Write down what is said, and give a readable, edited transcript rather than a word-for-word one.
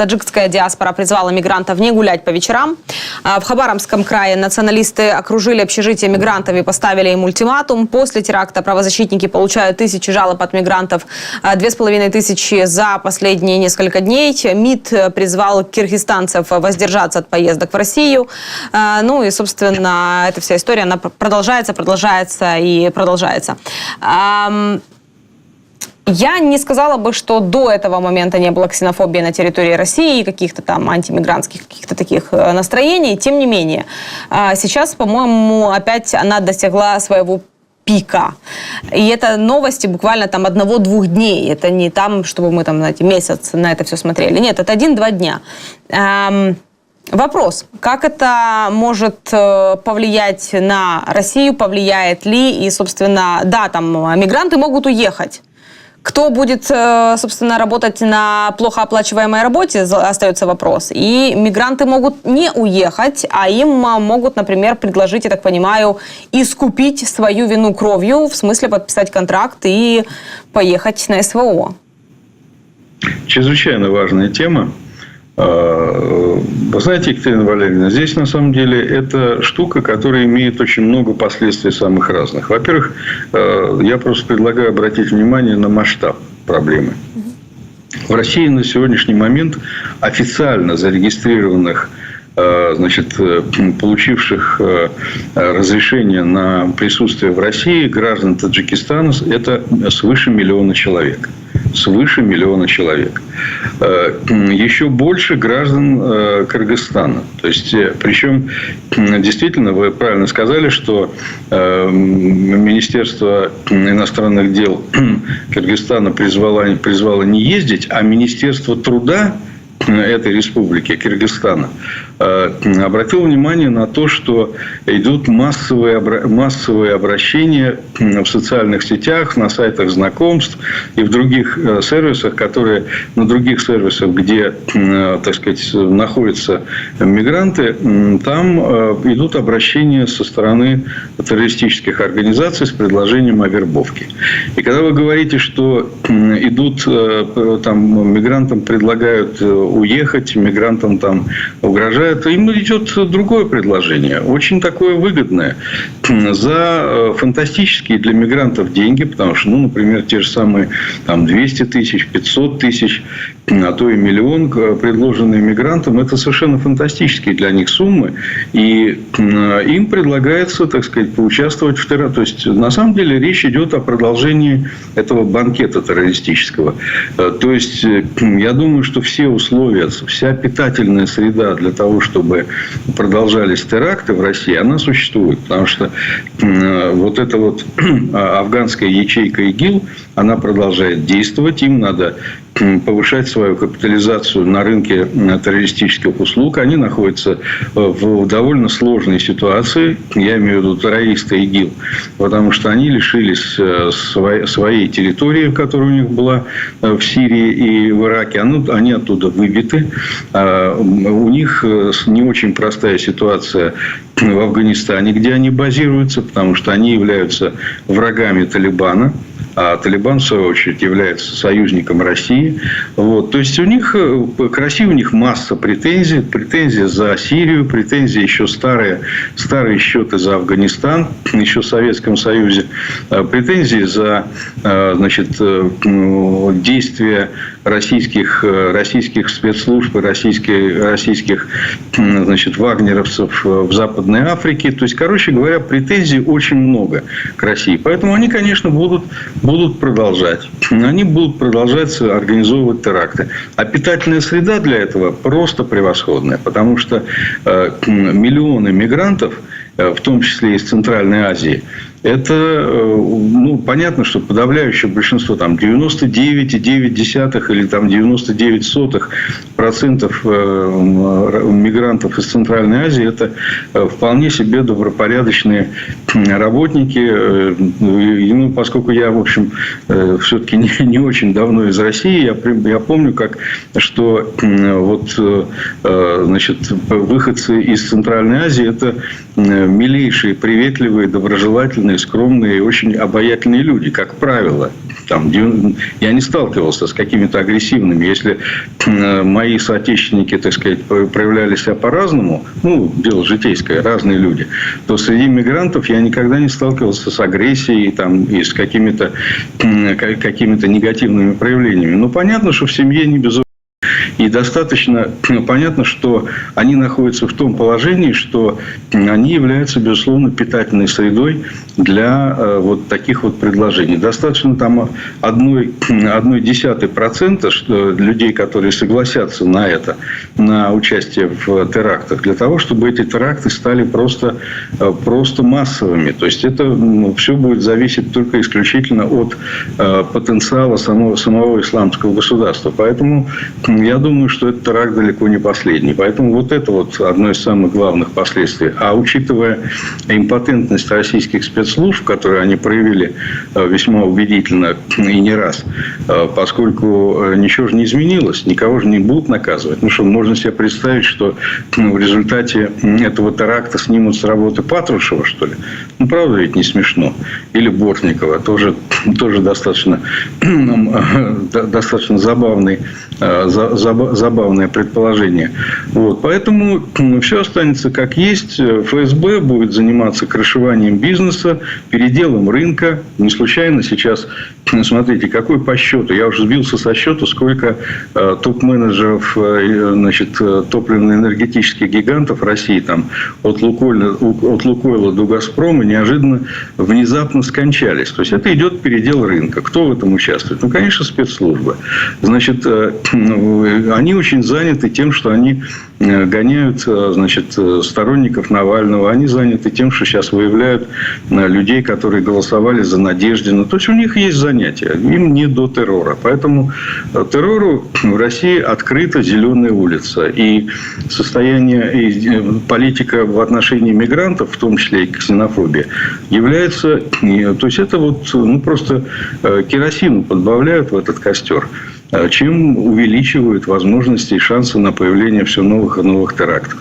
Таджикская диаспора призвала мигрантов не гулять по вечерам. В Хабаровском крае националисты окружили общежитие мигрантов и поставили им ультиматум. После теракта правозащитники получают тысячи жалоб от мигрантов, 2500 за последние несколько дней. МИД призвал киргизстанцев воздержаться от поездок в Россию. Ну и, собственно, эта вся история, она продолжается и продолжается. Я не сказала бы, что до этого момента не было ксенофобии на территории России, каких-то там антимигрантских, каких-то таких настроений. Тем не менее, сейчас, по-моему, опять она достигла своего пика. И это новости буквально там 1-2 дней. Это не там, чтобы мы там, знаете, месяц на это все смотрели. Нет, это 1-2 дня. Вопрос, как это может повлиять на Россию, повлияет ли? И, собственно, да, там мигранты могут уехать. Кто будет, собственно, работать на плохо оплачиваемой работе, остается вопрос. И мигранты могут не уехать, а им могут, например, предложить, я так понимаю, искупить свою вину кровью, в смысле подписать контракт и поехать на СВО. Чрезвычайно важная тема. Вы знаете, Екатерина Валерьевна, здесь на самом деле это штука, которая имеет очень много последствий самых разных. Во-первых, я просто предлагаю обратить внимание на масштаб проблемы. В России на сегодняшний момент официально зарегистрированных, значит, получивших разрешение на присутствие в России граждан Таджикистана это свыше 1 миллиона человек. Свыше 1 миллиона человек. Еще больше граждан Кыргызстана. То есть, причем, действительно, вы правильно сказали, что Министерство иностранных дел Кыргызстана призвало не ездить, а Министерство труда этой республики, Кыргызстана, обратил внимание на то, что идут массовые обращения в социальных сетях, на сайтах знакомств и в других сервисах, на других сервисах, где, так сказать, находятся мигранты, там идут обращения со стороны террористических организаций с предложением о вербовке. И когда вы говорите, что идут, там, мигрантам предлагают уехать, мигрантам там угрожают, им идет другое предложение, очень такое выгодное, за фантастические для мигрантов деньги, потому что, ну, например, те же самые там, 200 тысяч, 500 тысяч, а то и 1 миллион, предложенные мигрантам, это совершенно фантастические для них суммы, и им предлагается, так сказать, поучаствовать в терроре. То есть, на самом деле, речь идет о продолжении этого банкета террористического. То есть, я думаю, что все условия, вся питательная среда для того, чтобы продолжались теракты в России, она существует. Потому что вот эта вот афганская ячейка ИГИЛ, она продолжает действовать. Им надо повышать свою капитализацию на рынке террористических услуг. Они находятся в довольно сложной ситуации. Я имею в виду террористы ИГИЛ. Потому что они лишились своей территории, которая у них была в Сирии и в Ираке. Они оттуда выбиты. У них не очень простая ситуация в Афганистане, где они базируются, потому что они являются врагами Талибана. А Талибан, в свою очередь, является союзником России. Вот. То есть, к России у них масса претензий. Претензии за Сирию, претензии еще старые счеты за Афганистан, еще в Советском Союзе. Претензии за, значит, действия российских спецслужб и российских, значит, вагнеровцев в Западной Африке. То есть, короче говоря, претензий очень много к России. Поэтому они, конечно, будут продолжать. Они будут продолжать организовывать теракты. А питательная среда для этого просто превосходная. Потому что миллионы мигрантов, в том числе из Центральной Азии, это, ну, понятно, что подавляющее большинство, там, 99,9 или там 99% мигрантов из Центральной Азии, это вполне себе добропорядочные работники. И, ну, поскольку я, в общем, все-таки не очень давно из России, я помню, что вот, значит, выходцы из Центральной Азии – это милейшие, приветливые, доброжелательные, добрые, скромные, очень обаятельные люди, как правило. Там, я не сталкивался с какими-то агрессивными. Если мои соотечественники, так сказать, проявляли себя по-разному, ну, дело житейское, разные люди, то среди мигрантов я никогда не сталкивался с агрессией там, и с какими-то негативными проявлениями. Но понятно, что в семье не без... И достаточно понятно, что они находятся в том положении, что они являются, безусловно, питательной средой для вот таких вот предложений. Достаточно там 0,1% людей, которые согласятся на это, на участие в терактах, для того, чтобы эти теракты стали просто массовыми. То есть, это все будет зависеть только исключительно от потенциала самого исламского государства. Поэтому я думаю, что этот теракт далеко не последний. Поэтому вот это вот одно из самых главных последствий. А учитывая импотентность российских спецслужб, которые они проявили весьма убедительно и не раз, поскольку ничего же не изменилось, никого же не будут наказывать. Ну что, можно себе представить, что в результате этого теракта снимут с работы Патрушева, что ли? Ну, правда ведь не смешно. Или Бортникова. Тоже достаточно забавное предположение. Вот. Поэтому все останется как есть. ФСБ будет заниматься крышеванием бизнеса, переделом рынка. Не случайно сейчас, смотрите, какой по счету. Я уже сбился со счета, сколько топ-менеджеров, значит, топливно-энергетических гигантов России, там, от Лукойла до Газпрома, неожиданно, внезапно скончались. То есть, это идет передел рынка. Кто в этом участвует? Ну, конечно, спецслужбы. Значит, они очень заняты тем, что они гоняют, значит, сторонников Навального. Они заняты тем, что сейчас выявляют людей, которые голосовали за Надеждина. То есть, у них есть занятия. Им не до террора. Поэтому террору в России открыта зеленая улица. И состояние, и политика в отношении мигрантов, в том числе и ксенофобия, является... То есть, это вот просто керосину подбавляют в этот костер, чем увеличивают возможности и шансы на появление все новых и новых терактов.